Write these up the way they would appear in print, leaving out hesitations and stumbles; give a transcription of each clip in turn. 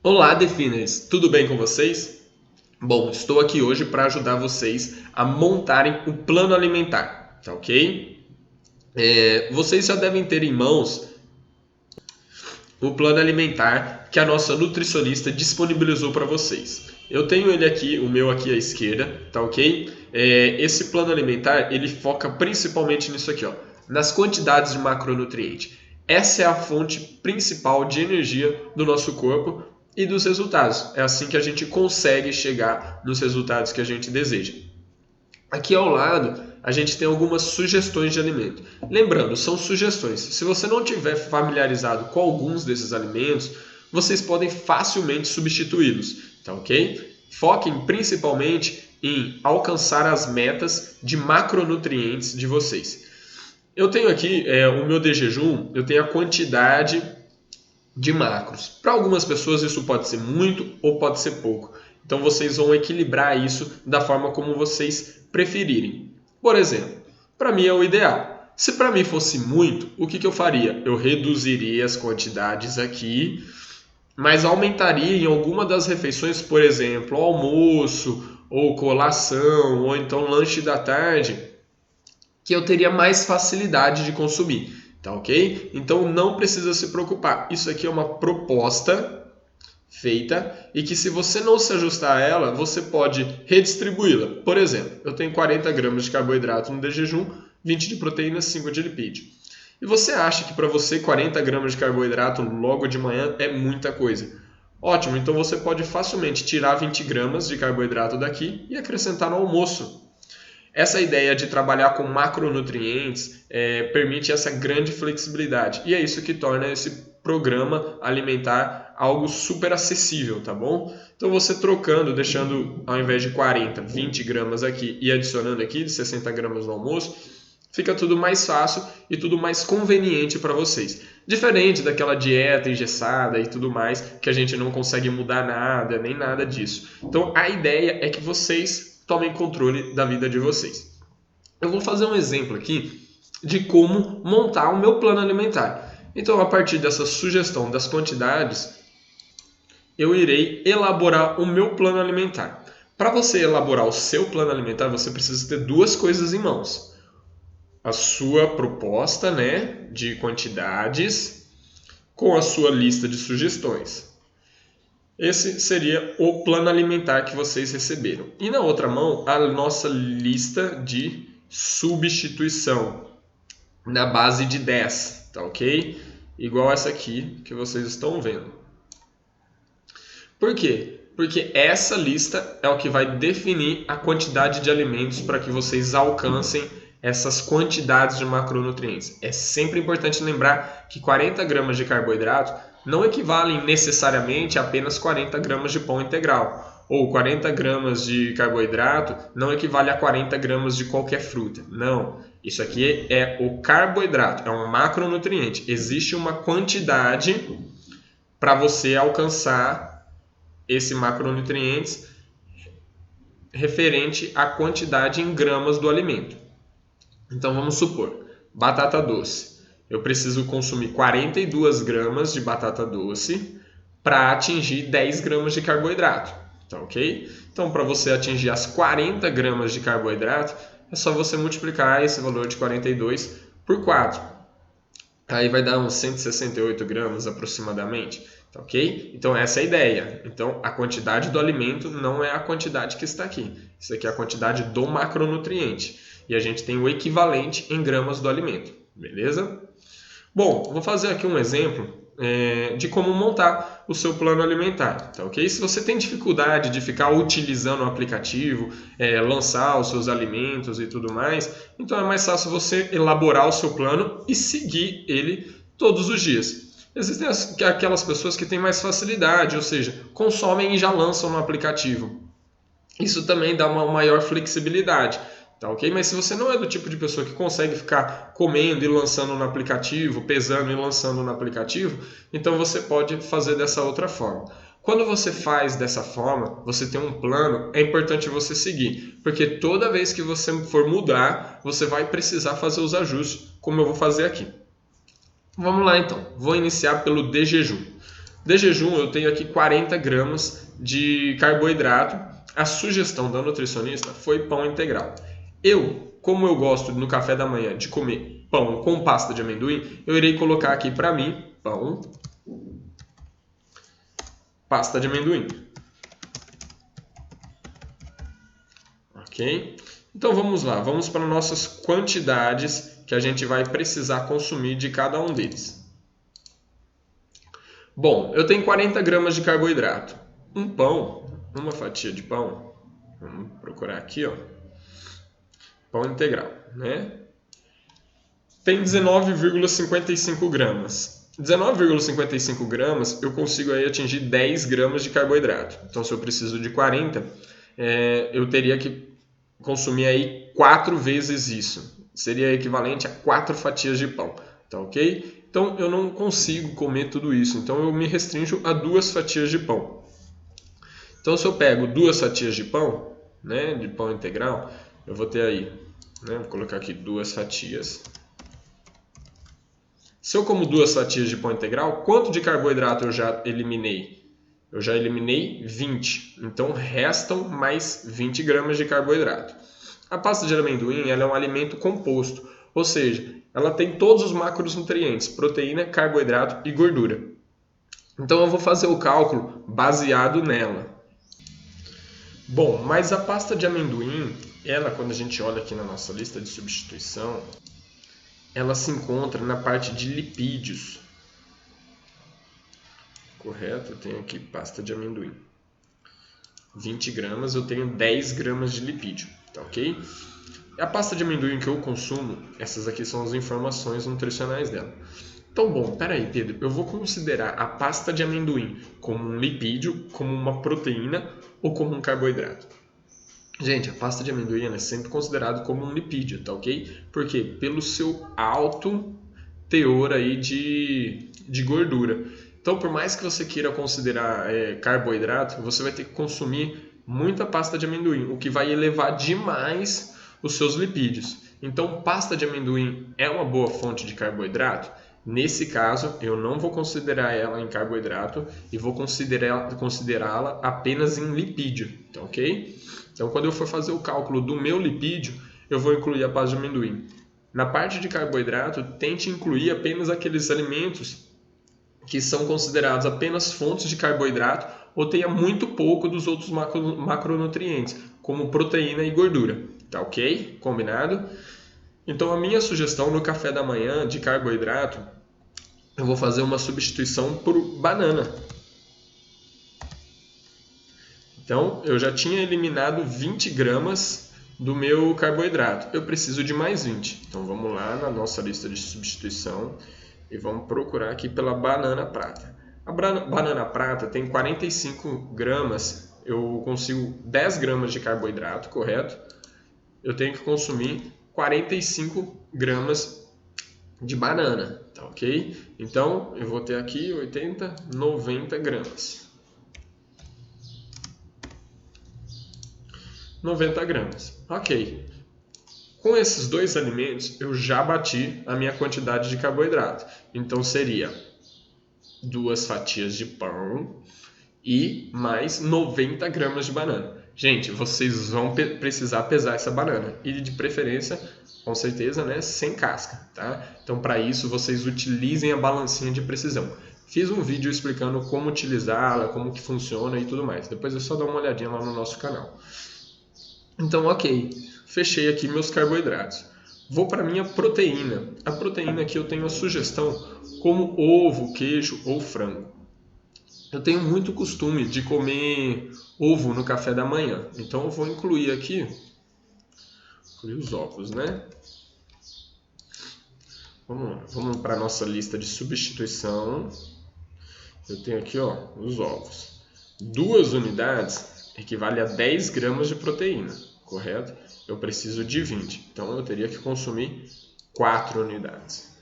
Olá, Definers! Tudo bem com vocês? Bom, estou aqui hoje para ajudar vocês a montarem o plano alimentar, tá ok? Vocês já devem ter em mãos o plano alimentar que a nossa nutricionista disponibilizou para vocês. Eu tenho ele aqui, o meu aqui à esquerda, tá ok? Esse plano alimentar, ele foca principalmente nisso aqui, ó, nas quantidades de macronutriente. Essa é a fonte principal de energia do nosso corpo e dos resultados. É assim que a gente consegue chegar nos resultados que a gente deseja. Aqui ao lado, a gente tem algumas sugestões de alimento. Lembrando, são sugestões. Se você não tiver familiarizado com alguns desses alimentos, vocês podem facilmente substituí-los, tá ok? Foquem principalmente em alcançar as metas de macronutrientes de vocês. Eu tenho aqui o meu de jejum, eu tenho a quantidade de macros. Para algumas pessoas isso pode ser muito ou pode ser pouco. Então vocês vão equilibrar isso da forma como vocês preferirem. Por exemplo, para mim é o ideal. Se para mim fosse muito, o que eu faria? Eu reduziria as quantidades aqui, mas aumentaria em alguma das refeições, por exemplo, almoço, ou colação, ou então lanche da tarde, que eu teria mais facilidade de consumir. Tá ok? Então não precisa se preocupar. Isso aqui é uma proposta feita e que se você não se ajustar a ela, você pode redistribuí-la. Por exemplo, eu tenho 40 gramas de carboidrato no de jejum, 20 de proteína, 5 de lipídio. E você acha que para você 40 gramas de carboidrato logo de manhã é muita coisa? Ótimo, então você pode facilmente tirar 20 gramas de carboidrato daqui e acrescentar no almoço. Essa ideia de trabalhar com macronutrientes permite essa grande flexibilidade. E é isso que torna esse programa alimentar algo super acessível, tá bom? Então você trocando, deixando ao invés de 40, 20 gramas aqui e adicionando aqui de 60 gramas no almoço, fica tudo mais fácil e tudo mais conveniente para vocês. Diferente daquela dieta engessada e tudo mais, que a gente não consegue mudar nada, nem nada disso. Então a ideia é que vocês tomem controle da vida de vocês. Eu vou fazer um exemplo aqui de como montar o meu plano alimentar. Então, a partir dessa sugestão das quantidades, eu irei elaborar o meu plano alimentar. Para você elaborar o seu plano alimentar, você precisa ter duas coisas em mãos. A sua proposta, né, de quantidades com a sua lista de sugestões. Esse seria o plano alimentar que vocês receberam. E na outra mão, a nossa lista de substituição, na base de 10, tá ok? Igual essa aqui que vocês estão vendo. Por quê? Porque essa lista é o que vai definir a quantidade de alimentos para que vocês alcancem essas quantidades de macronutrientes. É sempre importante lembrar que 40 gramas de carboidrato não equivalem necessariamente a apenas 40 gramas de pão integral. Ou 40 gramas de carboidrato não equivale a 40 gramas de qualquer fruta. Não, isso aqui é o carboidrato, é um macronutriente. Existe uma quantidade para você alcançar esse macronutrientes referente à quantidade em gramas do alimento. Então vamos supor, batata doce. Eu preciso consumir 42 gramas de batata doce para atingir 10 gramas de carboidrato, tá ok? Então para você atingir as 40 gramas de carboidrato, é só você multiplicar esse valor de 42 por 4. Aí vai dar uns 168 gramas aproximadamente, tá ok? Então essa é a ideia. Então a quantidade do alimento não é a quantidade que está aqui. Isso aqui é a quantidade do macronutriente. E a gente tem o equivalente em gramas do alimento, beleza? Bom, vou fazer aqui um exemplo de como montar o seu plano alimentar, tá ok? Se você tem dificuldade de ficar utilizando o aplicativo, lançar os seus alimentos e tudo mais, então é mais fácil você elaborar o seu plano e seguir ele todos os dias. Existem aquelas pessoas que têm mais facilidade, ou seja, consomem e já lançam no aplicativo. Isso também dá uma maior flexibilidade. Tá, ok? Mas se você não é do tipo de pessoa que consegue ficar comendo e lançando no aplicativo, pesando e lançando no aplicativo, então você pode fazer dessa outra forma. Quando você faz dessa forma, você tem um plano, é importante você seguir, porque toda vez que você for mudar, você vai precisar fazer os ajustes, como eu vou fazer aqui. Vamos lá então, vou iniciar pelo de jejum. De jejum, eu tenho aqui 40 gramas de carboidrato. A sugestão da nutricionista foi pão integral. Como eu gosto no café da manhã de comer pão com pasta de amendoim, eu irei colocar aqui para mim pão, pasta de amendoim. Ok? Então vamos lá, vamos para nossas quantidades que a gente vai precisar consumir de cada um deles. Bom, eu tenho 40 gramas de carboidrato. Um pão, uma fatia de pão, vamos procurar aqui, ó, pão integral, né? Tem 19,55 gramas. 19,55 gramas eu consigo aí atingir 10 gramas de carboidrato. Então, se eu preciso de 40, eu teria que consumir aí 4 vezes isso. Seria equivalente a 4 fatias de pão, tá ok? Então, eu não consigo comer tudo isso. Então, eu me restringo a 2 fatias de pão. Então, se eu pego 2 fatias de pão, né, de pão integral, eu vou ter aí, né, vou colocar aqui 2 fatias. Se eu como 2 fatias de pão integral, quanto de carboidrato eu já eliminei? Eu já eliminei 20. Então, restam mais 20 gramas de carboidrato. A pasta de amendoim ela é um alimento composto, ou seja, ela tem todos os macronutrientes, proteína, carboidrato e gordura. Então, eu vou fazer o cálculo baseado nela. Bom, mas a pasta de amendoim, ela, quando a gente olha aqui na nossa lista de substituição, ela se encontra na parte de lipídios. Correto? Eu tenho aqui pasta de amendoim. 20 gramas, eu tenho 10 gramas de lipídio, tá ok? A pasta de amendoim que eu consumo, essas aqui são as informações nutricionais dela. Então, bom, peraí, Pedro, eu vou considerar a pasta de amendoim como um lipídio, como uma proteína ou como um carboidrato? Gente, a pasta de amendoim é sempre considerada como um lipídio, tá ok? Por quê? Pelo seu alto teor aí de gordura. Então, por mais que você queira considerar carboidrato, você vai ter que consumir muita pasta de amendoim, o que vai elevar demais os seus lipídios. Então, pasta de amendoim é uma boa fonte de carboidrato? Nesse caso, eu não vou considerar ela em carboidrato e vou considerá-la apenas em lipídio, tá ok? Então, quando eu for fazer o cálculo do meu lipídio, eu vou incluir a pasta de amendoim. Na parte de carboidrato, tente incluir apenas aqueles alimentos que são considerados apenas fontes de carboidrato ou tenha muito pouco dos outros macronutrientes, como proteína e gordura. Tá ok? Combinado? Então, a minha sugestão no café da manhã de carboidrato, eu vou fazer uma substituição por banana. Então, eu já tinha eliminado 20 gramas do meu carboidrato. Eu preciso de mais 20. Então, vamos lá na nossa lista de substituição e vamos procurar aqui pela banana prata. A banana prata tem 45 gramas. Eu consigo 10 gramas de carboidrato, correto? Eu tenho que consumir 45 gramas de banana, tá ok? Então, eu vou ter aqui 80, 90 gramas. 90 gramas. Ok. Com esses dois alimentos, eu já bati a minha quantidade de carboidrato. Então, seria 2 fatias de pão e mais 90 gramas de banana. Gente, vocês vão precisar pesar essa banana. E de preferência, com certeza, né, sem casca, tá? Então, para isso, vocês utilizem a balancinha de precisão. Fiz um vídeo explicando como utilizá-la, como que funciona e tudo mais. Depois é só dar uma olhadinha lá no nosso canal. Então, ok, fechei aqui meus carboidratos. Vou para a minha proteína. A proteína aqui eu tenho a sugestão como ovo, queijo ou frango. Eu tenho muito costume de comer ovo no café da manhã. Então eu vou incluir aqui os ovos, né? Vamos lá, vamos para a nossa lista de substituição. Eu tenho aqui, ó, os ovos. 2 unidades equivale a 10 gramas de proteína, correto? Eu preciso de 20, então eu teria que consumir 4 unidades.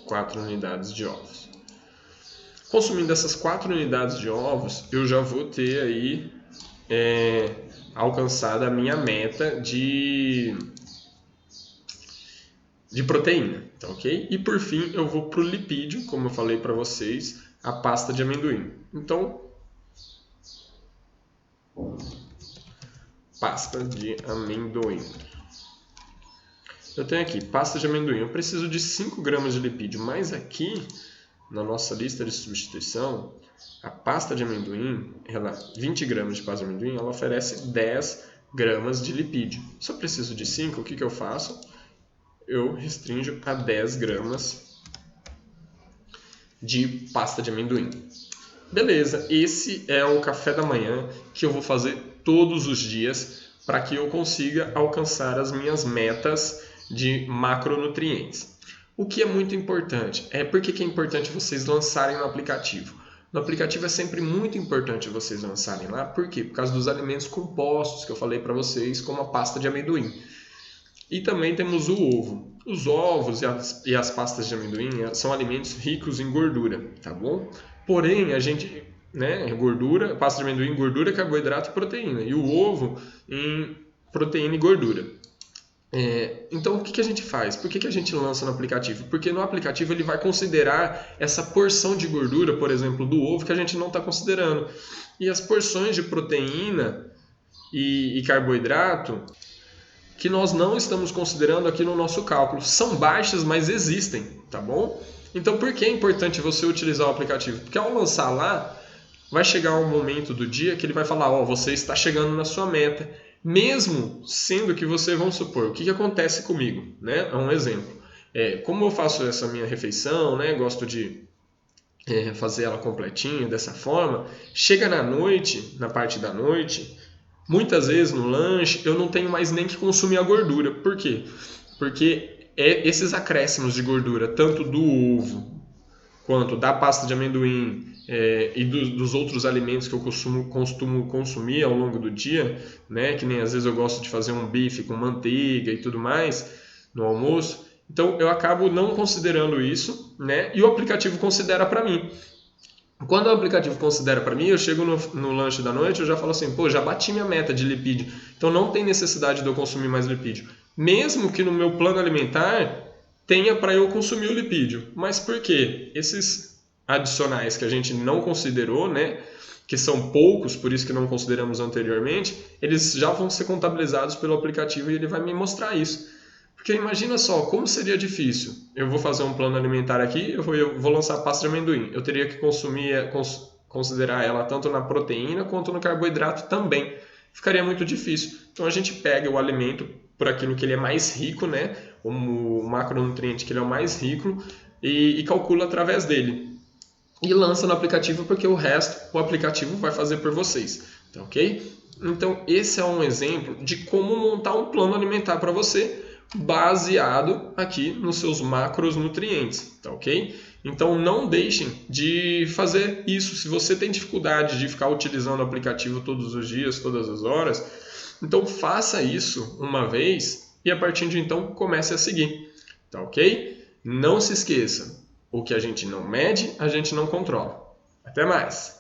4 unidades de ovos. Consumindo essas 4 unidades de ovos, eu já vou ter aí alcançado a minha meta de proteína. tá ok? E por fim eu vou para o lipídio, como eu falei para vocês, a pasta de amendoim. Então, pasta de amendoim. Eu tenho aqui pasta de amendoim, eu preciso de 5 gramas de lipídio, mas aqui na nossa lista de substituição, a pasta de amendoim, 20 gramas de pasta de amendoim, ela oferece 10 gramas de lipídio. Se eu preciso de 5, o que eu faço? Eu restringo a 10 gramas de pasta de amendoim. Beleza, esse é o café da manhã que eu vou fazer todos os dias para que eu consiga alcançar as minhas metas de macronutrientes. O que é muito importante? Por que é importante vocês lançarem no aplicativo? No aplicativo é sempre muito importante vocês lançarem lá. Por quê? Por causa dos alimentos compostos que eu falei para vocês, como a pasta de amendoim. E também temos o ovo. Os ovos e as pastas de amendoim são alimentos ricos em gordura, tá bom? Porém, a gente, gordura, pasta de amendoim, gordura, carboidrato e proteína. E o ovo em proteína e gordura. Então, o que a gente faz? Por que a gente lança no aplicativo? Porque no aplicativo ele vai considerar essa porção de gordura, por exemplo, do ovo, que a gente não está considerando. E as porções de proteína e carboidrato que nós não estamos considerando aqui no nosso cálculo. São baixas, mas existem, tá bom? Então, por que é importante você utilizar o aplicativo? Porque ao lançar lá, vai chegar um momento do dia que ele vai falar, você está chegando na sua meta. Mesmo sendo que você, vamos supor, o que acontece comigo, né? É um exemplo. Como eu faço essa minha refeição, né? Gosto de fazer ela completinha dessa forma. Chega na noite, na parte da noite, muitas vezes no lanche, eu não tenho mais nem que consumir a gordura. Por quê? Porque esses acréscimos de gordura, tanto do ovo quanto da pasta de amendoim e dos outros alimentos que eu costumo consumir ao longo do dia, né? Que nem às vezes eu gosto de fazer um bife com manteiga e tudo mais no almoço. Então eu acabo não considerando isso, né? E o aplicativo considera para mim. Quando o aplicativo considera para mim, eu chego no lanche da noite, eu já falo assim, já bati minha meta de lipídio, então não tem necessidade de eu consumir mais lipídio. Mesmo que no meu plano alimentar tenha para eu consumir o lipídio. Mas por quê? Esses adicionais que a gente não considerou, né, que são poucos, por isso que não consideramos anteriormente, eles já vão ser contabilizados pelo aplicativo e ele vai me mostrar isso. Porque imagina só, como seria difícil. Eu vou fazer um plano alimentar aqui, eu vou lançar a pasta de amendoim. Eu teria que considerar ela tanto na proteína quanto no carboidrato também. Ficaria muito difícil. Então a gente pega o alimento por aquilo que ele é mais rico, né? O macronutriente que ele é o mais rico e calcula através dele. E lança no aplicativo porque o resto o aplicativo vai fazer por vocês. Tá ok? Então esse é um exemplo de como montar um plano alimentar para você baseado aqui nos seus macronutrientes, tá ok? Então não deixem de fazer isso. Se você tem dificuldade de ficar utilizando o aplicativo todos os dias, todas as horas, então faça isso uma vez e a partir de então comece a seguir, tá ok? Não se esqueça, o que a gente não mede, a gente não controla. Até mais!